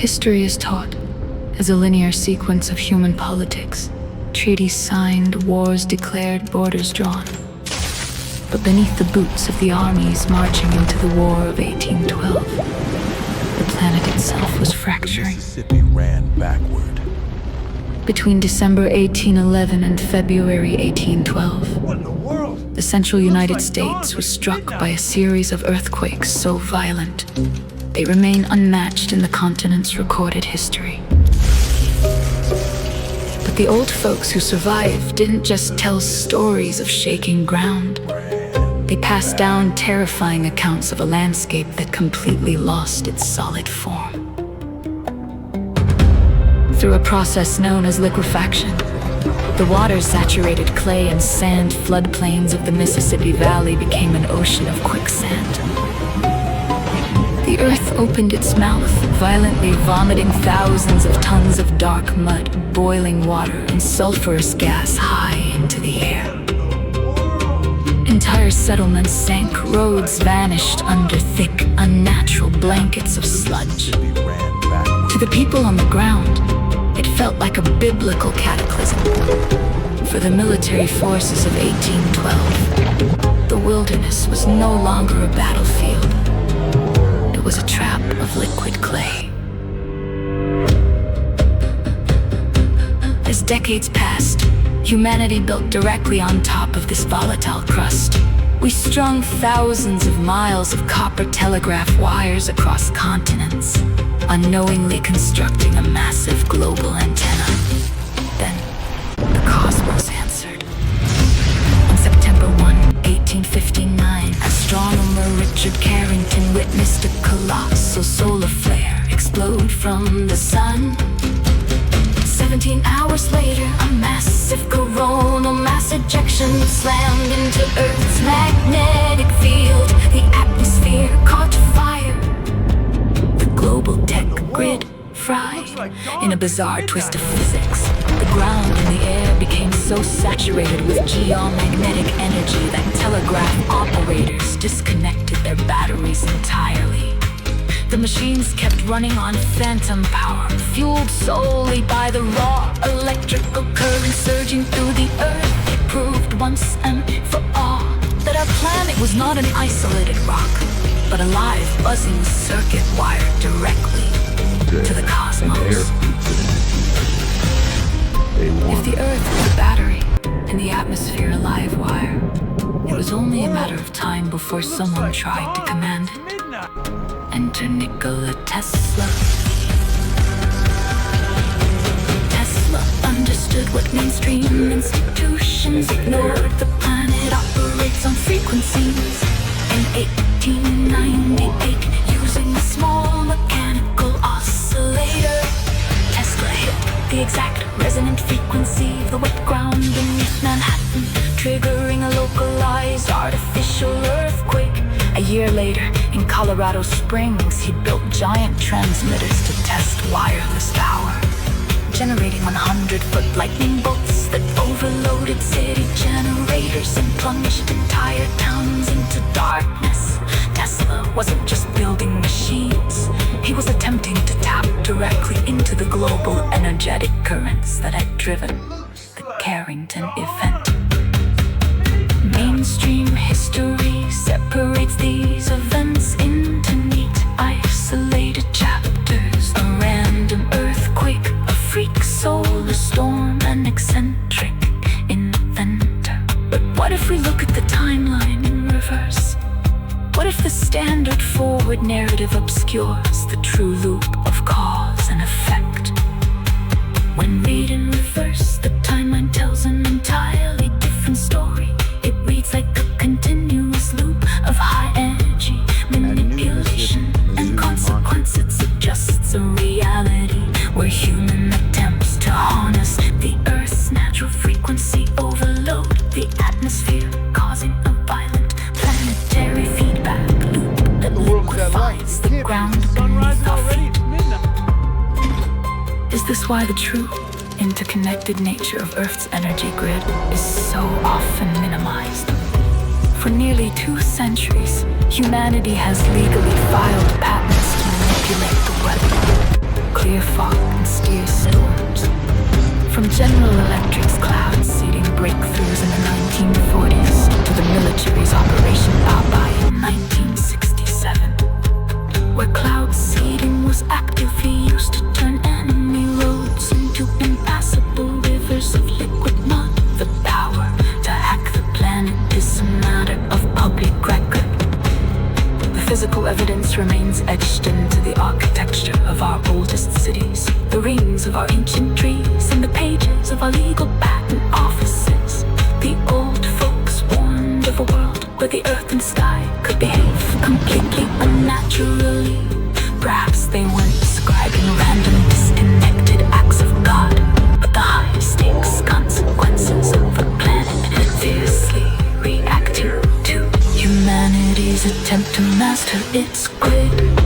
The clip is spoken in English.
History is taught as a linear sequence of human politics, treaties signed, wars declared, borders drawn. But beneath the boots of the armies marching into the War of 1812, the planet itself was fracturing. Mississippi ran backward. Between December 1811 and February 1812, What in the world? the central United States was struck by a series of earthquakes so violent, they remain unmatched in the continent's recorded history. But the old folks who survived didn't just tell stories of shaking ground. They passed down terrifying accounts of a landscape that completely lost its solid form. Through a process known as liquefaction, the water-saturated clay and sand floodplains of the Mississippi Valley became an ocean of quicksand. The earth opened its mouth, violently vomiting thousands of tons of dark mud, boiling water, and sulfurous gas high into the air. Entire settlements sank, roads vanished under thick, unnatural blankets of sludge. To the people on the ground, it felt like a biblical cataclysm. For the military forces of 1812, the wilderness was no longer a battlefield. It was a trap of liquid clay. As decades passed, humanity built directly on top of this volatile crust. We strung thousands of miles of copper telegraph wires across continents, unknowingly constructing a massive global antenna. Then, the cosmos answered. On September 1, 1859, astronomer Richard Carrington witnessed a colossal solar flare explode from the sun. 17 hours later, a massive coronal mass ejection slammed into Earth's magnetic field. The atmosphere caught fire. The global tech grid fried. In a bizarre twist of physics, the ground and the air became so saturated with geomagnetic energy that telegraph operators disconnected their batteries entirely. The machines kept running on phantom power, fueled solely by the raw electrical current surging through the earth. It proved once and for all that our planet was not an isolated rock, but a live, buzzing circuit wired directly to the cosmos. If the earth was a battery and the atmosphere a live wire, it was only a matter of time before someone tried to command it. Enter Nikola Tesla. Tesla understood what mainstream institutions ignored. The planet operates on frequencies. In 1898, using a small mechanical oscillator, Tesla hit the exact resonant frequency of the wet ground beneath Manhattan, triggering a localized artificial earthquake. A year later, in Colorado Springs, he built giant transmitters to test wireless power, generating 100-foot lightning bolts that overloaded city generators and plunged entire towns into darkness. Tesla wasn't just building machines. He was attempting to tap directly into the global energetic currents that had driven the Carrington event. Mainstream history separates these events into neat, isolated chapters. A random earthquake, a freak solar storm, an eccentric inventor. But what if we look at the timeline in reverse? What if the standard forward narrative obscures the true loop of cause and effect? When read in reverse, the timeline tells an entirely different story. It reads like a continuous loop of high energy manipulation and consequence. It suggests a reality where human attempts to harness the Earth's natural frequency overload the atmosphere, causing a violent planetary feedback loop that liquefies the ground beneath our feet. Is this why the true interconnected nature of Earth's energy grid is so often minimized? For nearly 2 centuries, humanity has legally filed patents to manipulate the weather. clear fog and steer storms. From General Electric's cloud seeding breakthroughs in the 1940s to the military's Operation Popeye in 1967, where cloud seeding was actively used to turn enemy roads into impassable rivers of liquid mud. The power to hack the planet is a matter of public record. The physical evidence remains etched into the architecture of our oldest cities, the rings of our ancient trees, and the pages of our legal patent offices. The old folks warned of a world where the earth and sky could behave completely unnaturally. Perhaps they weren't describing random disconnected acts of God, but the high-stakes consequences of a planet fiercely reacting to humanity's attempt to master its grid.